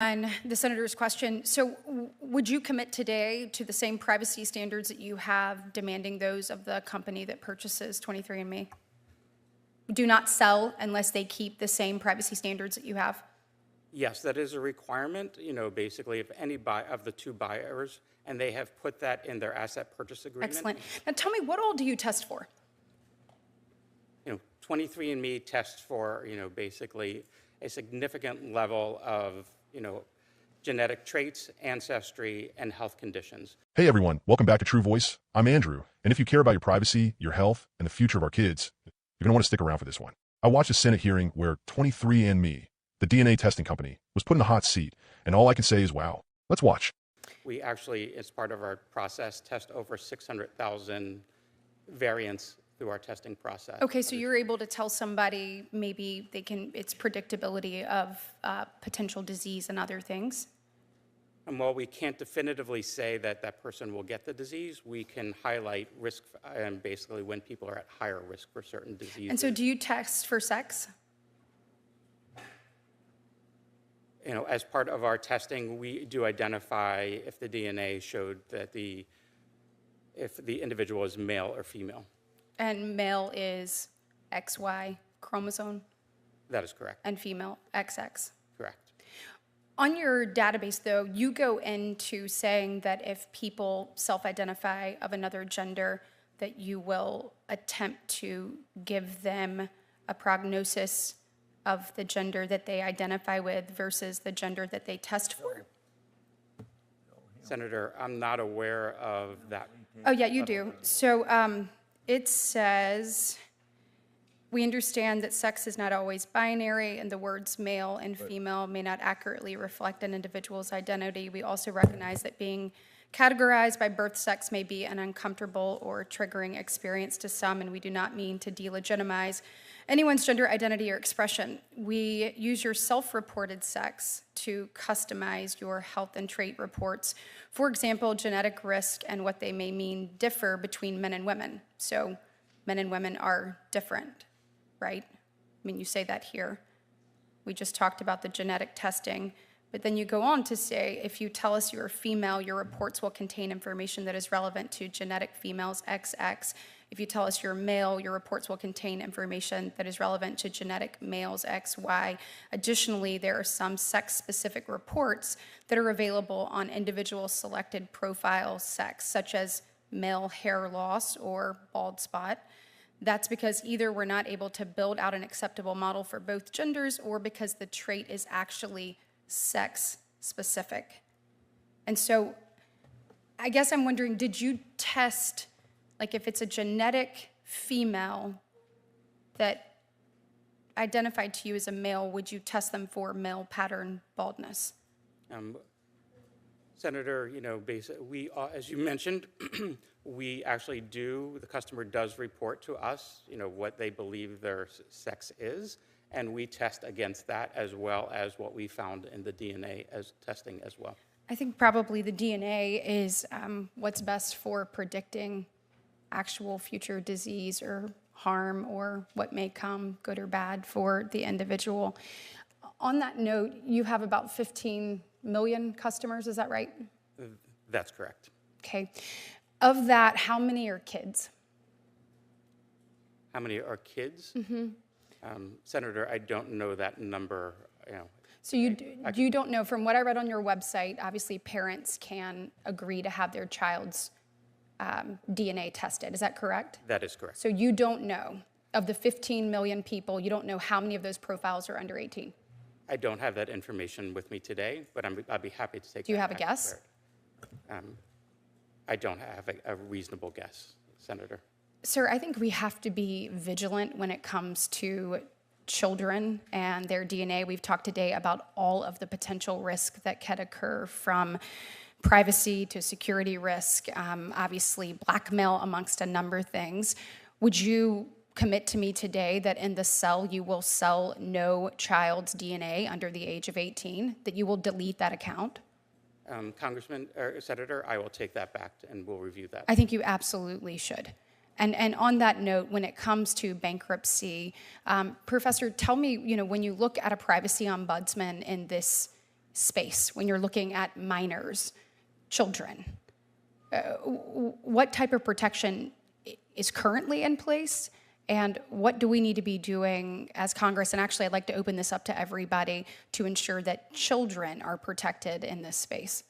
On the senator's question, so would you commit today to the same privacy standards that you have demanding those of the company that purchases 23andMe? Do not sell unless they keep the same privacy standards that you have? Yes, that is a requirement, basically if any of the two buyers, and they have put that in their asset purchase agreement. Excellent. Now tell me, what all do you test for? 23andMe tests for, basically a significant level of, genetic traits, ancestry, and health conditions. Hey everyone, welcome back to True Voice. I'm Andrew, and if you care about your privacy, your health, and the future of our kids, you're going to want to stick around for this one. I watched a Senate hearing where 23andMe, the DNA testing company, was put in a hot seat, and all I can say is wow. Let's watch. We actually, as part of our process, test over 600,000 variants through our testing process. Okay, so you're able to tell somebody maybe it's predictability of potential disease and other things? And while we can't definitively say that that person will get the disease, we can highlight risk and basically when people are at higher risk for certain diseases. And so do you test for sex? As part of our testing, we do identify if the DNA showed that if the individual is male or female. And male is XY chromosome? That is correct. And female XX? Correct. On your database, though, you go into saying that if people self-identify of another gender, that you will attempt to give them a prognosis of the gender that they identify with versus the gender that they test for. Senator, I'm not aware of that. Oh, yeah, you do. So it says, we understand that sex is not always binary, and the words male and female may not accurately reflect an individual's identity. We also recognize that being categorized by birth sex may be an uncomfortable or triggering experience to some, and we do not mean to delegitimize anyone's gender identity or expression. We use your self-reported sex to customize your health and trait reports. For example, genetic risk and what they may mean differ between men and women. So men and women are different, right? I mean, you say that here. We just talked about the genetic testing, but then you go on to say, if you tell us you're female, your reports will contain information that is relevant to genetic females XX. If you tell us you're male, your reports will contain information that is relevant to genetic males XY. Additionally, there are some sex-specific reports that are available on individual selected profile sex, such as male hair loss or bald spot. That's because either we're not able to build out an acceptable model for both genders or because the trait is actually sex-specific. And so I guess I'm wondering, did you test, like if it's a genetic female that identified to you as a male, would you test them for male pattern baldness? Senator, basically, we, as you mentioned, we actually the customer does report to us, what they believe their sex is, and we test against that as well as what we found in the DNA as testing as well. I think probably the DNA is what's best for predicting actual future disease or harm or what may come, good or bad, for the individual. On that note, you have about 15 million customers, is that right? That's correct. Okay. Of that, how many are kids? How many are kids? Mm-hmm. Senator, I don't know that number. So you don't know. From what I read on your website, obviously parents can agree to have their child's DNA tested. Is that correct? That is correct. So you don't know, of the 15 million people, you don't know how many of those profiles are under 18? I don't have that information with me today, but I'd be happy to take. Do you have a guess? I don't have a reasonable guess, Senator. Sir, I think we have to be vigilant when it comes to children and their DNA. We've talked today about all of the potential risk that could occur, from privacy to security risk, obviously blackmail, amongst a number of things. Would you commit to me today that in the sell you will sell no child's DNA under the age of 18, that you will delete that account? Congressman or Senator, I will take that back and we'll review that. I think you absolutely should. And on that note, when it comes to bankruptcy, Professor, tell me, when you look at a privacy ombudsman in this space when you're looking at minors, children? What type of protection is currently in place? And what do we need to be doing as Congress? And actually, I'd like to open this up to everybody to ensure that children are protected in this space.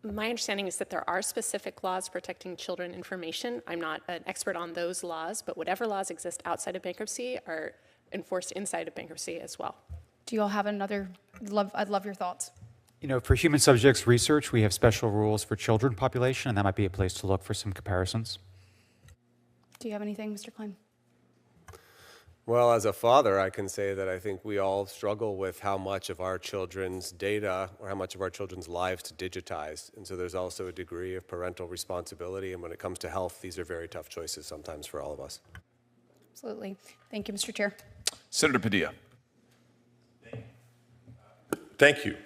My understanding is that there are specific laws protecting children information. I'm not an expert on those laws, but whatever laws exist outside of bankruptcy are enforced inside of bankruptcy as well. Do you all have another? I'd love your thoughts. You know, for human subjects research, we have special rules for children population, and that might be a place to look for some comparisons. Do you have anything, Mr. Klein? Well, as a father, I can say that I think we all struggle with how much of our children's data or how much of our children's lives to digitize. And so there's also a degree of parental responsibility. And when it comes to health, these are very tough choices sometimes for all of us. Absolutely. Thank you, Mr. Chair. Senator Padilla. Thank you.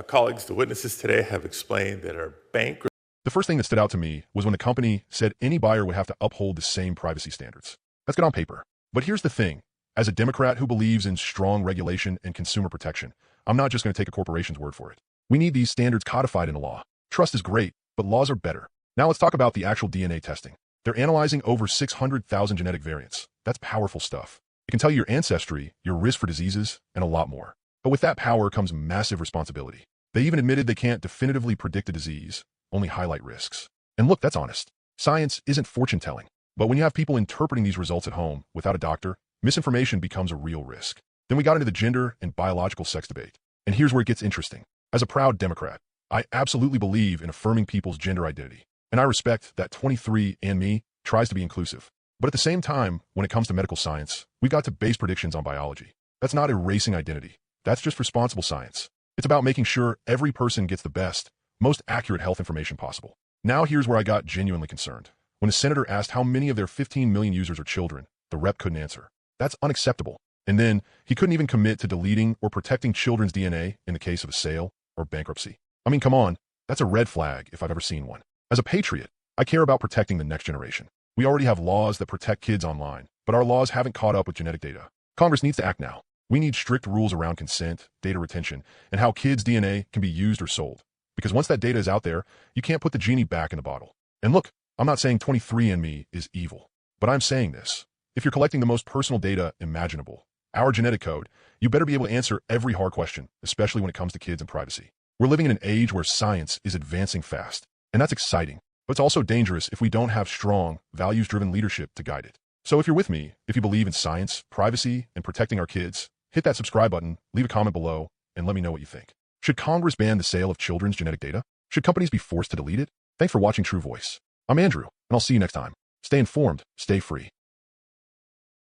Colleagues, the witnesses today have explained that our bankruptcy. The first thing that stood out to me was when the company said any buyer would have to uphold the same privacy standards. That's good on paper. But here's the thing. As a Democrat who believes in strong regulation and consumer protection, I'm not just going to take a corporation's word for it. We need these standards codified in a law. Trust is great, but laws are better. Now let's talk about the actual DNA testing. They're analyzing over 600,000 genetic variants. That's powerful stuff. It can tell you your ancestry, your risk for diseases, and a lot more. But with that power comes massive responsibility. They even admitted they can't definitively predict a disease, only highlight risks. And look, that's honest. Science isn't fortune-telling. But when you have people interpreting these results at home without a doctor, misinformation becomes a real risk. Then we got into the gender and biological sex debate. And here's where it gets interesting. As a proud Democrat, I absolutely believe in affirming people's gender identity. And I respect that 23andMe tries to be inclusive. But at the same time, when it comes to medical science, we got to base predictions on biology. That's not erasing identity. That's just responsible science. It's about making sure every person gets the best, most accurate health information possible. Now here's where I got genuinely concerned. When a senator asked how many of their 15 million users are children, the rep couldn't answer. That's unacceptable. And then he couldn't even commit to deleting or protecting children's DNA in the case of a sale or bankruptcy. I mean, come on, that's a red flag if I've ever seen one. As a patriot, I care about protecting the next generation. We already have laws that protect kids online, but our laws haven't caught up with genetic data. Congress needs to act now. We need strict rules around consent, data retention, and how kids' DNA can be used or sold. Because once that data is out there, you can't put the genie back in the bottle. And look, I'm not saying 23andMe is evil, but I'm saying this. If you're collecting the most personal data imaginable, our genetic code, you better be able to answer every hard question, especially when it comes to kids and privacy. We're living in an age where science is advancing fast, and that's exciting, but it's also dangerous if we don't have strong, values-driven leadership to guide it. So if you're with me, if you believe in science, privacy, and protecting our kids, hit that subscribe button, leave a comment below, and let me know what you think. Should Congress ban the sale of children's genetic data? Should companies be forced to delete it? Thanks for watching True Voice. I'm Andrew, and I'll see you next time. Stay informed, stay free.